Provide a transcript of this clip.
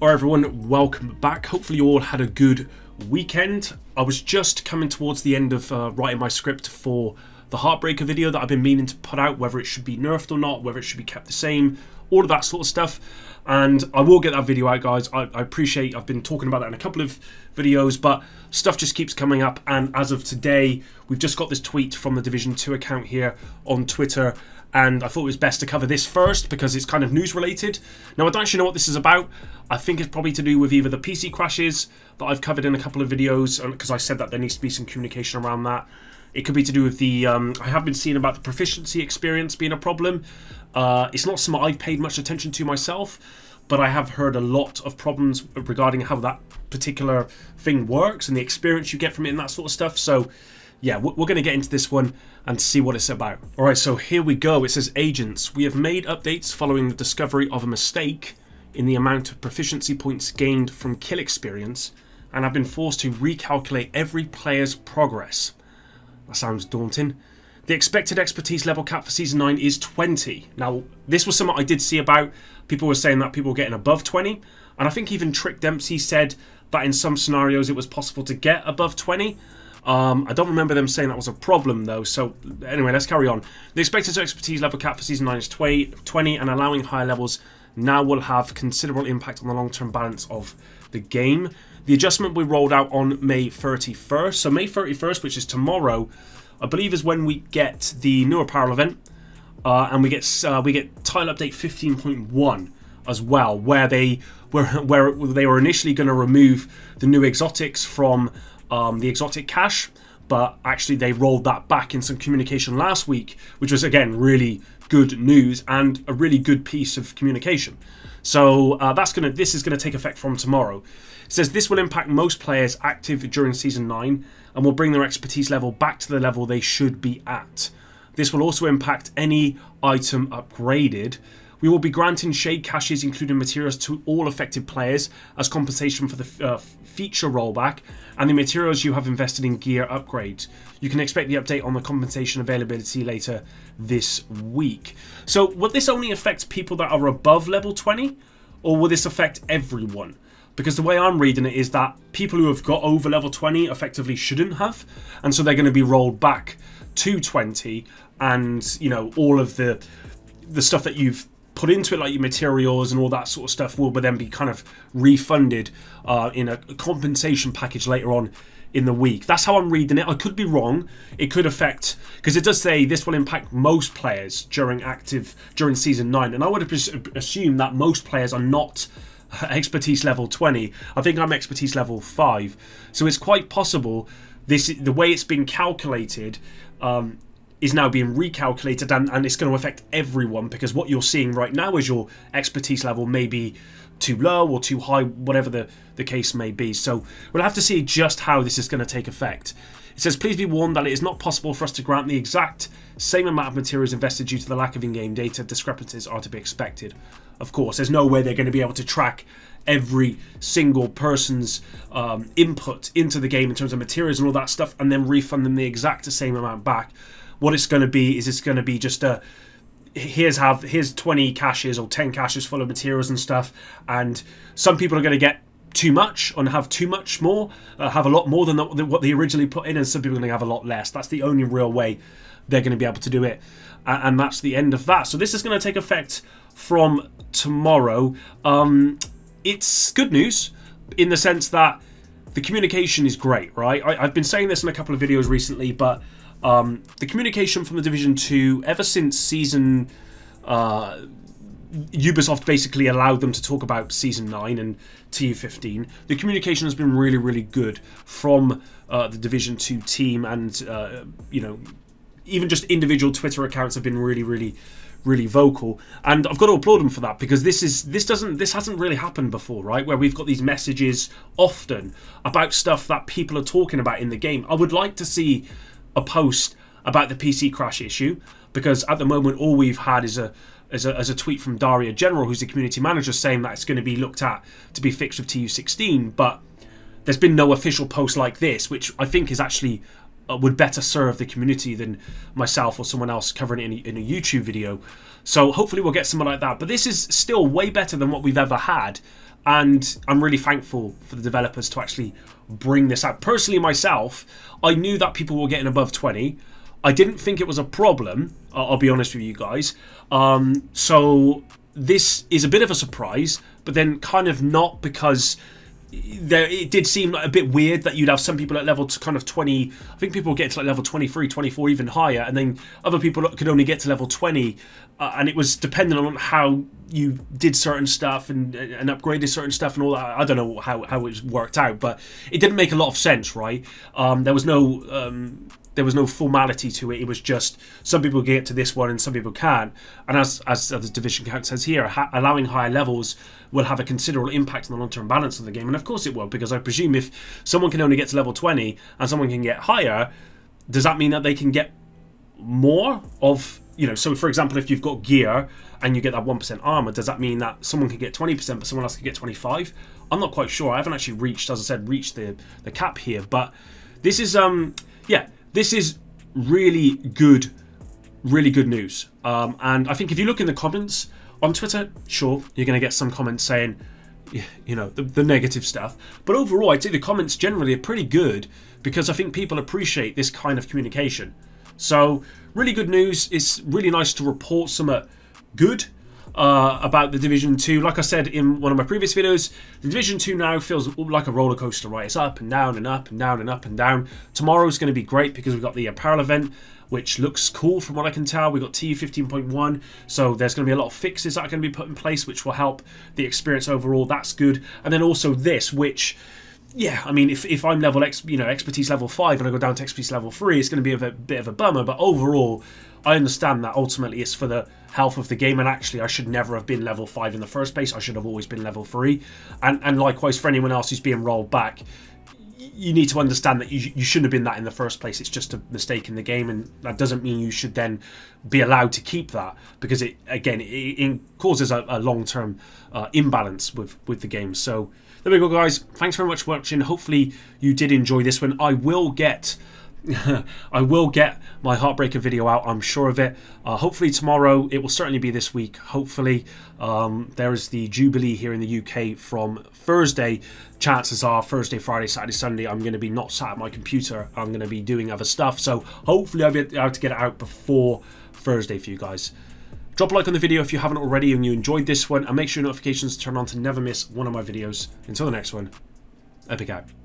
Alright everyone, welcome back. Hopefully you all had a good weekend. I was just coming towards the end of writing my script for the Heartbreaker video that I've been meaning to put out, whether it should be nerfed or not, whether it should be kept the same, all of that sort of stuff. And I will get that video out, guys. I appreciate I've been talking about that in a couple of videos, but stuff just keeps coming up. And as of today, we've just got this tweet from the Division 2 account here on Twitter, and I thought it was best to cover this first because it's kind of news related. Now, I don't actually know what this is about. I think it's probably to do with either the PC crashes that I've covered in a couple of videos, because I said that there needs to be some communication around that. It could be to do with the, I have been seeing about the proficiency experience being a problem. It's not something I've paid much attention to myself, but I have heard a lot of problems regarding how that particular thing works and the experience you get from it and that sort of stuff. So yeah, we're going to get into this one and see what it's about. Alright, so here we go. It says, agents, we have made updates following the discovery of a mistake in the amount of proficiency points gained from kill experience and have been forced to recalculate every player's progress. That sounds daunting. The expected expertise level cap for Season 9 is 20. Now, this was something I did see about. People were saying that people were getting above 20. And I think even Trick Dempsey said that in some scenarios it was possible to get above 20. I don't remember them saying that was a problem though. So anyway, let's carry on. The expected expertise level cap for Season 9 is 20, and allowing higher levels now will have considerable impact on the long-term balance of the game. The adjustment we rolled out on May 31st. So May 31st, which is tomorrow, I believe is when we get the new apparel event, and we get tile update 15.1 as well, where they were initially going to remove the new exotics from the exotic cache, but actually they rolled that back in some communication last week, which was again really good news and a really good piece of communication. So this is gonna take effect from tomorrow. It says this will impact most players active during Season 9 and will bring their expertise level back to the level they should be at. This will also impact any item upgraded. We will be granting shade caches, including materials, to all affected players as compensation for the feature rollback and the materials you have invested in gear upgrades. You can expect the update on the compensation availability later this week. So will this only affect people that are above level 20, or will this affect everyone? Because the way I'm reading it is that people who have got over level 20 effectively shouldn't have, and so they're going to be rolled back to 20, and you know, all of the stuff that you've put into it, like your materials and all that sort of stuff, will then be kind of refunded in a compensation package later on in the week. That's how I'm reading it. I could be wrong. It could affect, because it does say this will impact most players during Season 9, and I would assume that most players are not expertise level 20. I think I'm expertise level 5, so it's quite possible the way it's been calculated is now being recalculated, and it's going to affect everyone, because what you're seeing right now is your expertise level may be too low or too high, whatever the case may be. So we'll have to see just how this is going to take effect. It says, please be warned that it is not possible for us to grant the exact same amount of materials invested due to the lack of in-game data. Discrepancies are to be expected. Of course, there's no way they're going to be able to track every single person's input into the game in terms of materials and all that stuff and then refund them the exact same amount back. What it's going to be is it's going to be just here's 20 caches or 10 caches full of materials and stuff, and some people are going to get too much and have too much more, have a lot more than what they originally put in, and some people are going to have a lot less. That's the only real way they're going to be able to do it, and that's the end of that. So this is going to take effect from tomorrow. It's good news in the sense that the communication is great, right? I've been saying this in a couple of videos recently, but the communication from the Division 2, ever since Season... Ubisoft basically allowed them to talk about Season 9 and TU15. The communication has been really, really good from the Division 2 team, and you know, even just individual Twitter accounts have been really, really, really vocal. And I've got to applaud them for that, because this hasn't really happened before, right? Where we've got these messages often about stuff that people are talking about in the game. I would like to see a post about the PC crash issue, because at the moment all we've had is a tweet from Daria General, who's the community manager, saying that it's going to be looked at to be fixed with TU16, but there's been no official post like this, which I think is actually would better serve the community than myself or someone else covering it in a YouTube video. So hopefully we'll get someone like that. But this is still way better than what we've ever had. and I'm really thankful for the developers to actually bring this out. Personally, myself, I knew that people were getting above 20. I didn't think it was a problem, I'll be honest with you guys. So this is a bit of a surprise, but then kind of not, because it did seem a bit weird that you'd have some people at level to kind of 20. I think people get to like level 23, 24, even higher, and then other people could only get to level 20, and it was dependent on how you did certain stuff and upgraded certain stuff and all that. I don't know how it worked out, but it didn't make a lot of sense, right? There was no formality to it. It was just some people get to this one and some people can't. And as the division count says here, allowing higher levels will have a considerable impact on the long-term balance of the game. And of course it will, because I presume if someone can only get to level 20 and someone can get higher, does that mean that they can get more of, so for example, if you've got gear and you get that 1% armor, does that mean that someone can get 20% but someone else can get 25? I'm not quite sure. I haven't actually reached the cap here, but this is this is really good news. And I think if you look in the comments on Twitter, sure, you're going to get some comments saying, the negative stuff. But overall, I'd say the comments generally are pretty good, because I think people appreciate this kind of communication. So, really good news. It's really nice to report some good about the Division 2. Like I said in one of my previous videos, the Division 2 now feels like a roller coaster, right? It's up and down and up and down and up and down. Tomorrow's going to be great because we've got the apparel event, which looks cool from what I can tell. We've got TU 15.1, so there's going to be a lot of fixes that are going to be put in place, which will help the experience overall. That's good. And then also this, which, yeah, I mean, if I'm level expertise level 5 and I go down to expertise level 3, it's going to be a bit of a bummer. But overall, I understand that ultimately it's for the health of the game, and actually I should never have been level 5 in the first place. I should have always been level 3. And likewise for anyone else who's being rolled back, you need to understand that you shouldn't have been that in the first place. It's just a mistake in the game, and that doesn't mean you should then be allowed to keep that, because it causes a long-term imbalance with the game. So there we go, guys. Thanks very much for watching. Hopefully you did enjoy this one. I will get my Heartbreaker video out, I'm sure of it. Hopefully tomorrow. It will certainly be this week, hopefully. There is the Jubilee here in the UK from Thursday. Chances are Thursday, Friday, Saturday, Sunday, I'm going to be not sat at my computer. I'm going to be doing other stuff. So hopefully I'll be able to get it out before Thursday for you guys. Drop a like on the video if you haven't already and you enjoyed this one, and make sure your notifications turn on to never miss one of my videos. Until the next one, Epic out.